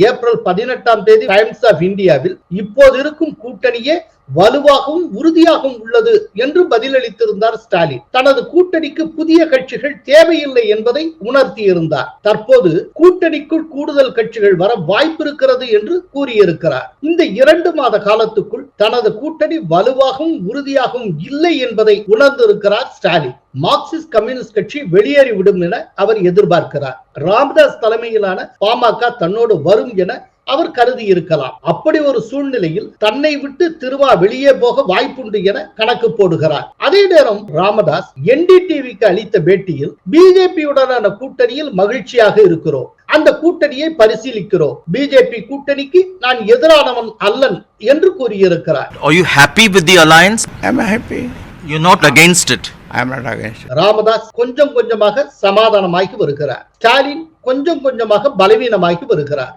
April 18 times of இந்தியாவில் இப்போது இருக்கும் கூட்டணியே வலுவாகவும் உறுதியாகவும் உள்ளது என்று பதிலளித்திருந்தார் ஸ்டாலின். தனது கூட்டணிக்கு புதிய கட்சிகள் தேவையில்லை என்பதை உணர்த்தியிருந்தார். தற்போது கூட்டணிக்குள் கூடுதல் கட்சிகள் வர வாய்ப்பு இருக்கிறது என்று கூறியிருக்கிறார். இந்த 2 மாத காலத்துக்குள் தனது கூட்டணி வலுவாகவும் உறுதியாகவும் இல்லை என்பதை உணர்ந்திருக்கிறார் ஸ்டாலின். மார்க்சிஸ்ட் கம்யூனிஸ்ட் கட்சி வெளியேறிவிடும் என அவர் எதிர்பார்க்கிறார். ராமதாஸ் தலைமையிலான பாமக தன்னோடு வரும் என அவர் கருதி இருக்கலாம். அப்படி ஒரு சூழ்நிலையில் தன்னை விட்டு திருவா வெளியே போக வாய்ப்புண்டு என கணக்கு போடுகிறார். அதே நேரம் ராமதாஸ் NDTVக்கு அளித்த பேட்டியில் பிஜேபியுடனான கூட்டணியில் மகிழ்ச்சியாக இருக்கிறோம், அந்த கூட்டணியை பரிசீலிக்கிறோம், பிஜேபி கூட்டணிக்கு நான் எதிரானவன் அல்லன் என்று கூறியிருக்கிறார். Are you happy with the alliance? I am happy. You're not against it. I am not against it. Ramadoss கொஞ்சம் கொஞ்சமாக சமாதானமாகி வருகிறார். ஸ்டாலின் கொஞ்சம் கொஞ்சமாக பலவீனமாகி வருகிறார்.